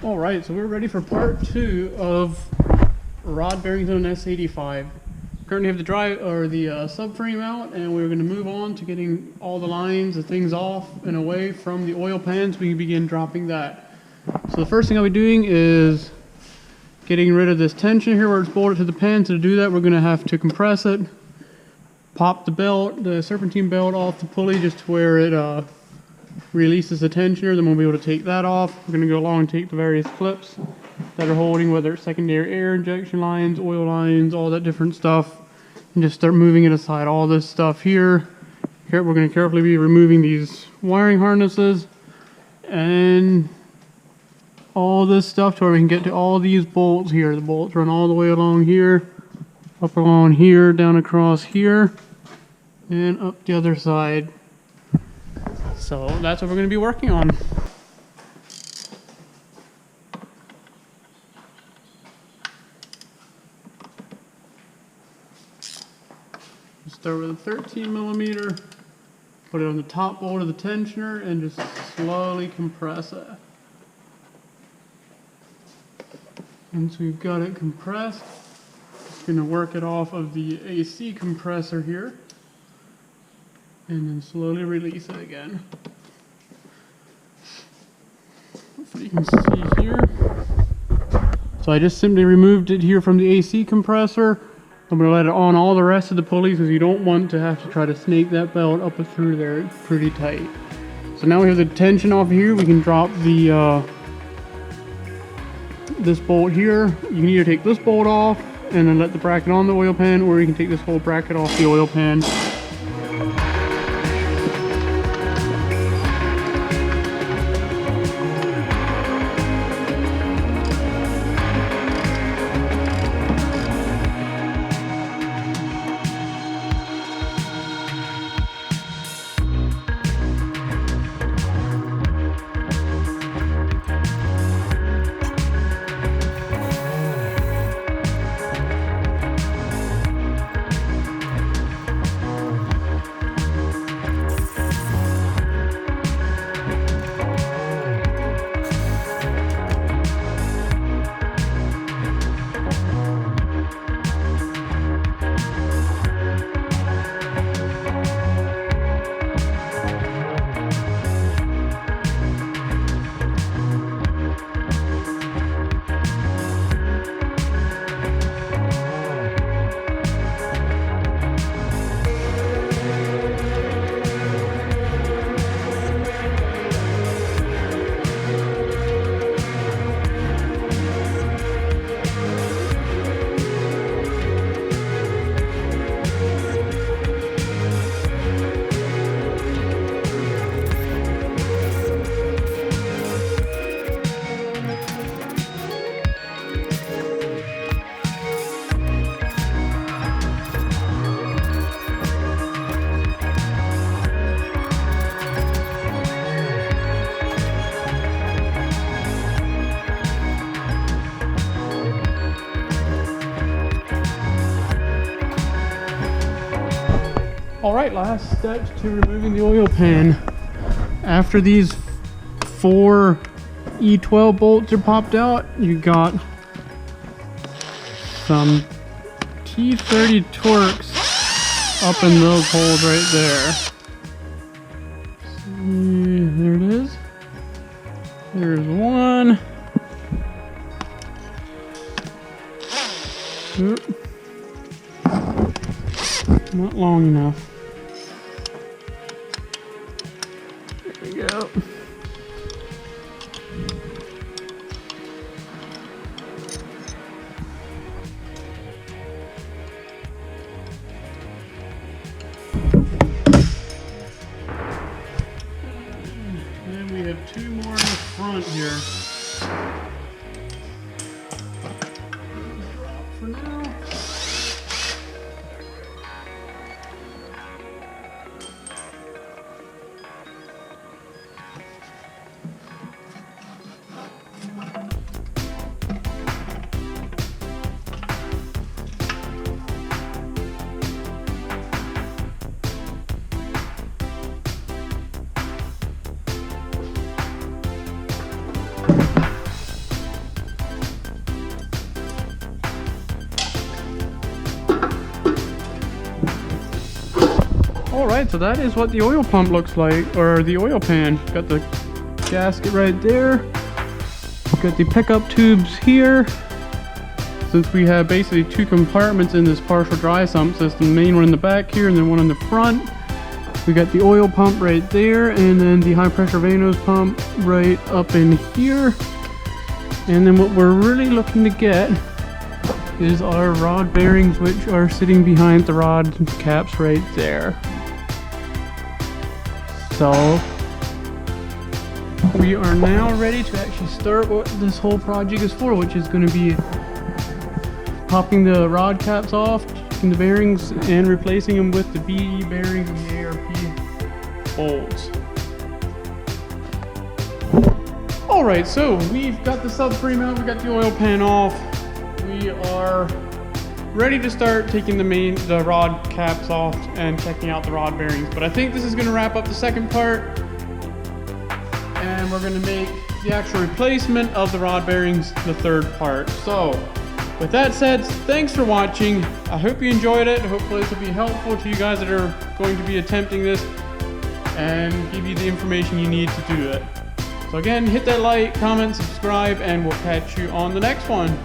All right, so we're ready for part 2 of rod bearings on an S85. Currently have the subframe out, and we're going to move on to getting all the lines and things off and away from the oil pan so we can begin dropping that. So the first thing I'll be doing is getting rid of this tension here where it's bolted to the pan. So to do that, we're going to have to compress it, pop the belt, the serpentine belt off the pulley just to where it releases the tensioner. Then we'll be able to take that off. We're going to go along and take the various clips that are holding, whether it's secondary air injection lines, oil lines, all that different stuff, and just start moving it aside. All this stuff here we're going to carefully be removing these wiring harnesses and all this stuff to where we can get to all these bolts here. The bolts run all the way along here, up along here, down across here, and up the other side. So that's what we're going to be working on. Start with a 13 millimeter, put it on the top bolt of the tensioner, and just slowly compress it. Once we've got it compressed, just going to work it off of the AC compressor here, and then slowly release it again. Hopefully you can see here. So I just simply removed it here from the AC compressor. I'm going to let it on all the rest of the pulleys because you don't want to have to try to snake that belt up and through there. It's pretty tight. So now we have the tension off here. We can drop the this bolt here. You can either take this bolt off and then let the bracket on the oil pan, or you can take this whole bracket off the oil pan. Alright, last steps to removing the oil pan. After these 4 E12 bolts are popped out, you got some T30 Torx up in those holes right there. See, there it is. There's one. Oop. Not long enough. There we go. And we have 2 more in the front here. Drop for now. Alright, so that is what the oil pump looks like, or the oil pan. Got the gasket right there. Got the pickup tubes here. Since we have basically two compartments in this partial dry sump system, the main one in the back here and then one in the front. We got the oil pump right there, and then the high pressure Vanos pump right up in here. And then what we're really looking to get is our rod bearings, which are sitting behind the rod caps right there. So we are now ready to actually start what this whole project is for, which is going to be popping the rod caps off, checking the bearings, and replacing them with the BE bearings and the ARP bolts. Alright, so we've got the subframe out, we got the oil pan off. We are ready to start taking the rod caps off and checking out the rod bearings. But I think this is going to wrap up the second part, and we're going to make the actual replacement of the rod bearings the third part. So with that said, thanks for watching. I hope you enjoyed it. Hopefully this will be helpful to you guys that are going to be attempting this and give you the information you need to do it. So again, hit that like, comment, subscribe, and we'll catch you on the next one.